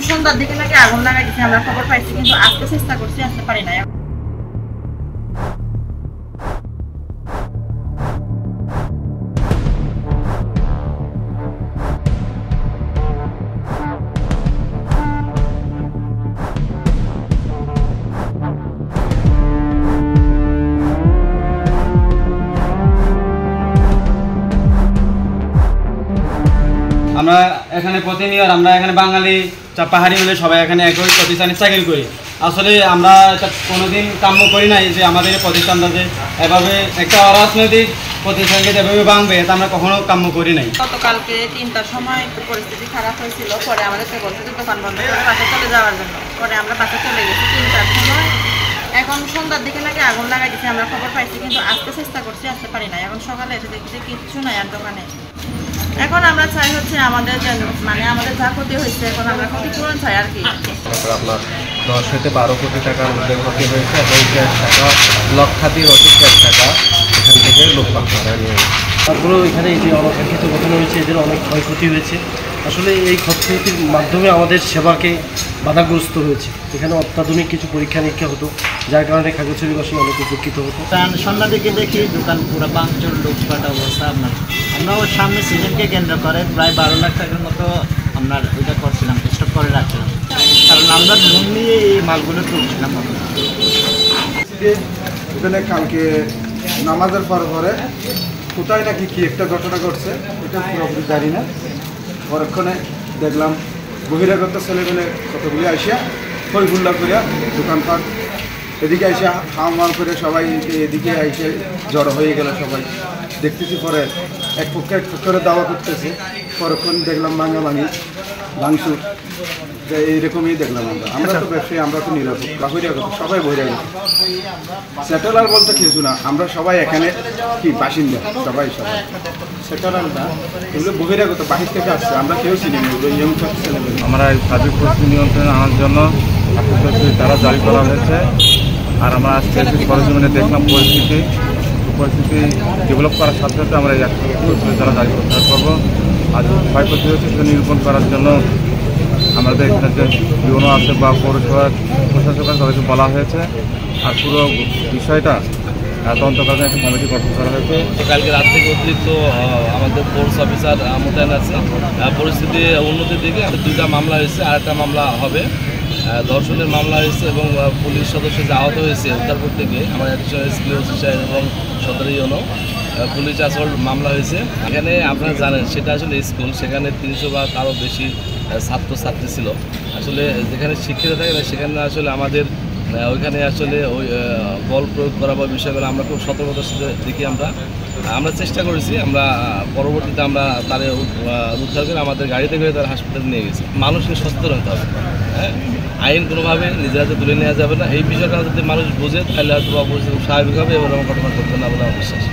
সন্ধ্যার দিকে নাকি আগুন লাগাই দিচ্ছে, আমরা খবর পাইছি, কিন্তু আসতে চেষ্টা করছি, আসতে পারি না। আমরা এখানে প্রতিনিয়ত আমরা এখানে বাঙালি পাহাড়ি মিলে সবাই এখানে একই প্রতিষ্ঠানে চাকরি করি। আসলে আমরা কোনোদিন কাম্য করি নাই যে আমাদের প্রতিষ্ঠানটা যে এভাবে একটা অরাজনৈতিক প্রতিষ্ঠানকে যেভাবে ভাঙবে, এটা আমরা কখনো কাম্য করি নাই। গতকালকে 3টার সময় একটু পরিস্থিতি খারাপ হয়েছিল, পরে আমাদেরকে বলছে যে দোকান বন্ধ করে বাসে চলে যাওয়ার জন্য। পরে আমরা বাসে চলে গেছি 3টার সময়। এখন সন্ধ্যার দিকে নাকি আগুন লাগাই দিচ্ছে, আমরা খবর পাইছি, কিন্তু আসতে চেষ্টা করছি, আসতে পারি না। এখন সকালে এসে দেখি যে কিচ্ছু নাই আর দোকানে। এখন আমরা চাই হচ্ছে আমাদের আমাদের যা ক্ষতি হয়েছে, এখন আমরা ক্ষতিপূরণ চাই আর কি। আপনার 10 থেকে 12 কোটি টাকার মধ্যে ক্ষতি হয়েছে এবং ক্যাশ টাকা লক্ষাধিক অধিক ক্যাশ টাকা এখান থেকে লোকপাল করা নিয়ে। তারপরেও এখানে এই যে অনাকাঙ্ক্ষিত ঘটনা হয়েছে, এদের অনেক ক্ষয়ক্ষতি হয়েছে। আসলে এই ক্ষয়ক্ষতির মাধ্যমে আমাদের সেবাকে বাধাগ্রস্ত হয়েছে। এখানে অত্যাধুনিক কিছু পরীক্ষা নিরীক্ষা হতো, যার কারণে খাগড়াছড়িবাসী অনেক উপকৃত হতো। সন্ধ্যা দিকে দেখি দোকান পুরো ভাঙচুর, লুটপাট অবস্থা। আমরা ওর সামনে সিজনকে কেন্দ্র করে প্রায় 12 লাখ টাকার মতো আমরা ওইটা করছিলাম, স্টক করে রাখছিলাম, কারণ আমরা লোন নিয়ে এই মালগুলো তুলছিলাম। এখানে কালকে নামাজের পরে কোথায় নাকি কি একটা ঘটনা ঘটছে, এটা পুরোপুরি জানি না। পরক্ষণে দেখলাম বহিরাগত ছেলেমেলে কতগুলি আসিয়া হইহুল্লা করিয়া দোকানপাট এদিকে আসিয়া হাওয়ার করে সবাই এদিকে এসে জড়ো হয়ে গেল সবাই। দেখতেছি পরে এক পক্ষের দাওয়া করতেছে, পরক্ষণ দেখলাম ভাঙাভাঙি ভাঙচুর, এইরকমই দেখলাম। আমরা তো ব্যবসায়ী, আমরা তো নিরাপদ বহিরাগত, সবাই বহিরাগত। সেটেলার বলতে কিছু না, আমরা সবাই এখানে কি বাসিন্দা, সবাই সেটেলার না, এগুলো বহিরাগত বাহির থেকে আসছে, আমরা কেউ চিনি না। আমরা এই সার্বিক পরিস্থিতি নিয়ন্ত্রণে আনার জন্য তারা জারি করা হয়েছে। আর আমরা আজকে সরজমিনে দেখলাম পরিস্থিতি ডেভেলপ করার সাথে সাথে আমরা এই তারা জারি করতে পারবো। আর ক্ষয়ক্ষতি হয়েছে সেটা নিরূপণ করার জন্য আমাদের এখানে যে ইউনো আছে বা পৌরসভার প্রশাসকের তাদেরকে বলা হয়েছে। আর পুরো বিষয়টা তদন্তকালীন একটা কমিটি গঠন করা হয়েছে। কালকে রাত থেকে অতিরিক্ত আমাদের ফোর্স অফিসার মোতায়েন আছে। পরিস্থিতি উন্নতির দিকে 2টা মামলা হয়েছে, আর একটা মামলা হবে। ধর্ষণের মামলা হয়েছে এবং পুলিশ সদস্য যে আহত হয়েছে উদ্ধার করতে গিয়ে আমার অ্যাডিশনাল এসপি ওসি সাহেব এবং সদর ইউনো পুলিশ আসল মামলা হয়েছে। এখানে আপনারা জানেন সেটা আসলে স্কুল, সেখানে 300 বা তারও বেশি ছাত্রছাত্রী ছিল। আসলে যেখানে শিক্ষিত থাকে না সেখানে আসলে আমাদের ওইখানে আসলে ওই বল প্রয়োগ করা বা বিষয়গুলো আমরা খুব সতর্কতার সাথে দেখি। আমরা চেষ্টা করেছি, আমরা পরবর্তীতে আমরা তার উদ্ধার করে আমাদের গাড়িতে করে তার হাসপাতালে নিয়ে গেছি। মানুষকে সচেতন হতে হবে, হ্যাঁ, আইন কোনোভাবে নিজের হাতে তুলে নেওয়া যাবে না। এই বিষয়টা যদি মানুষ বোঝে তাহলে হয়তো অবশ্যই স্বাভাবিক হবে এবং ঘটনা ঘটবে না বলে আমার বিশ্বাস।